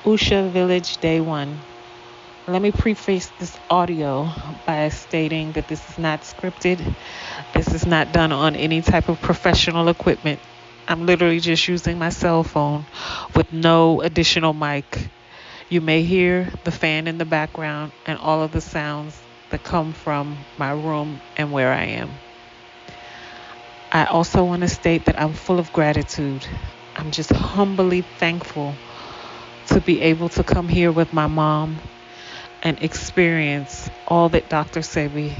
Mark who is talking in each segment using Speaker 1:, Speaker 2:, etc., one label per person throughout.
Speaker 1: Usha Village Day 1. Let me preface this audio by stating that this is not scripted. This is not done on any type of professional equipment. I'm literally just using my cell phone with no additional mic. You may hear the fan in the background and all of the sounds that come from my room and where I am. I also want to state that I'm full of gratitude. I'm just humbly thankful to be able to come here with my mom and experience all that Dr. Sebi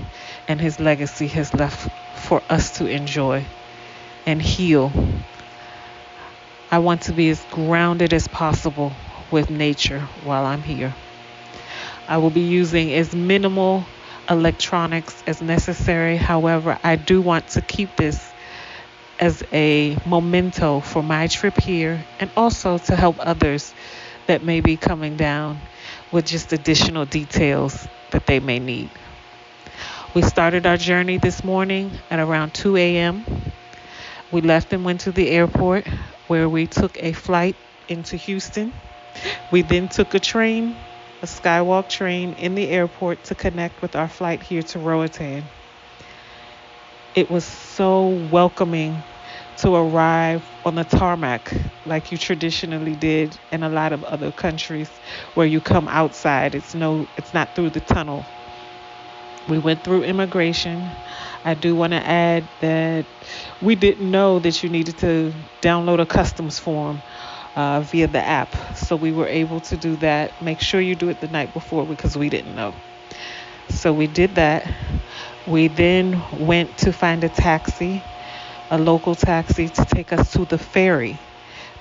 Speaker 1: and his legacy has left for us to enjoy and heal. I want to be as grounded as possible with nature while I'm here. I will be using as minimal electronics as necessary. However, I do want to keep this as a memento for my trip here and also to help others that may be coming down with just additional details that they may need. We started our journey this morning at around 2 a.m. We left and went to the airport where we took a flight into Houston. We then took a skywalk train in the airport to connect with our flight here to Roatan. It was so welcoming to arrive on the tarmac like you traditionally did in a lot of other countries where you come outside. It's not through the tunnel. We went through immigration. I do want to add that we didn't know that you needed to download a customs form via the app. So we were able to do that. Make sure you do it the night before because we didn't know. So we did that. We then went to find a local taxi to take us to the ferry.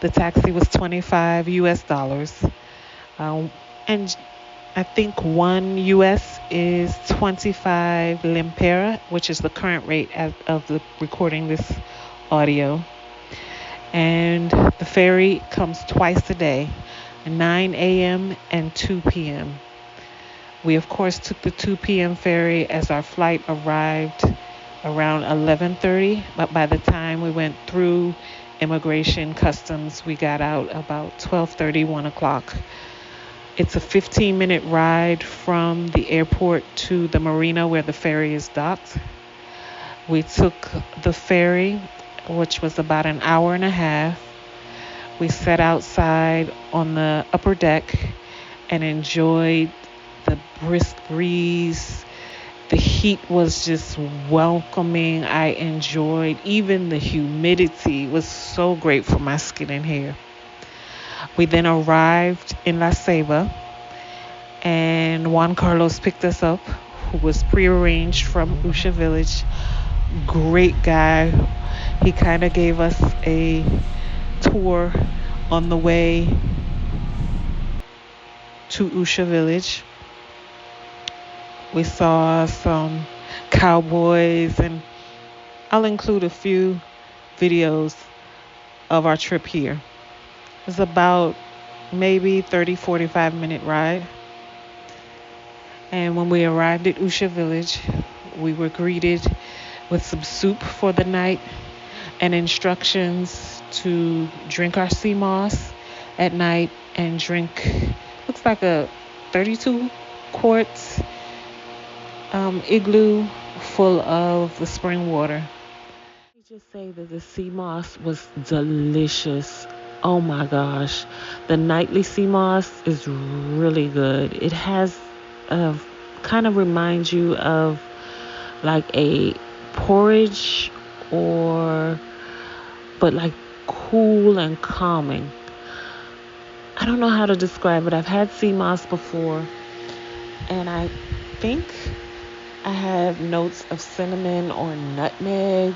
Speaker 1: The taxi was 25 US dollars. And I think 1 US is 25 lempira, which is the current rate of the recording this audio. And the ferry comes twice a day, 9 a.m. and 2 p.m. We, of course, took the 2 p.m. ferry as our flight arrived around 11:30, but by the time we went through immigration customs, we got out about 12:30, 1 o'clock. It's a 15-minute ride from the airport to the marina where the ferry is docked. We took the ferry, which was about an hour and a half. We sat outside on the upper deck and enjoyed the brisk breeze. The heat was just welcoming. I enjoyed even the humidity. It was so great for my skin and hair. We then arrived in La Ceiba, and Juan Carlos picked us up, who was prearranged from Usha Village. Great guy. He kind of gave us a tour on the way to Usha Village. We saw some cowboys, and I'll include a few videos of our trip here. It's about maybe 45 minute ride. And when we arrived at Usha Village, we were greeted with some soup for the night and instructions to drink our sea moss at night and drink, looks like a 32 quarts igloo full of the spring water. Let me just say that the sea moss was delicious. Oh my gosh. The nightly sea moss is really good. It has kind of reminds you of like a porridge but like cool and calming. I don't know how to describe it. I've had sea moss before, and I think I have notes of cinnamon or nutmeg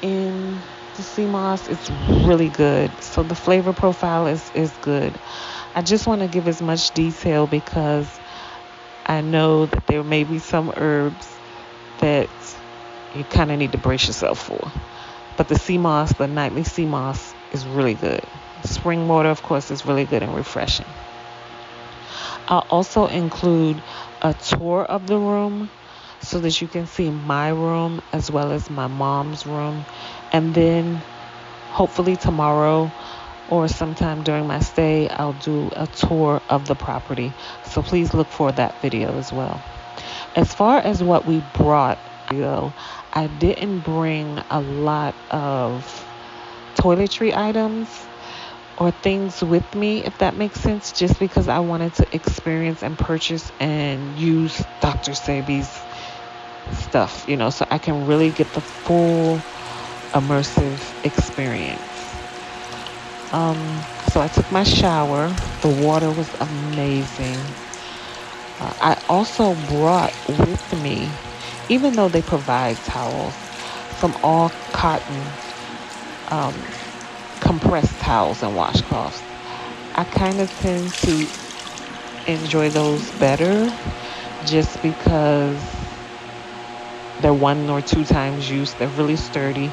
Speaker 1: in the sea moss. It's really good. So the flavor profile is good. I just want to give as much detail because I know that there may be some herbs that you kind of need to brace yourself for. But the sea moss, the nightly sea moss, is really good. Spring water, of course, is really good and refreshing. I'll also include a tour of the room so that you can see my room as well as my mom's room. And then hopefully tomorrow or sometime during my stay, I'll do a tour of the property. So please look for that video as well. As far as what we brought, I didn't bring a lot of toiletry items or things with me, if that makes sense, just because I wanted to experience and purchase and use Dr. Sebi's stuff, so I can really get the full immersive experience. So I took my shower. The water was amazing. I also brought with me, even though they provide towels, some all cotton compressed towels and washcloths. I kind of tend to enjoy those better just because they're 1 or 2 times use. They're really sturdy.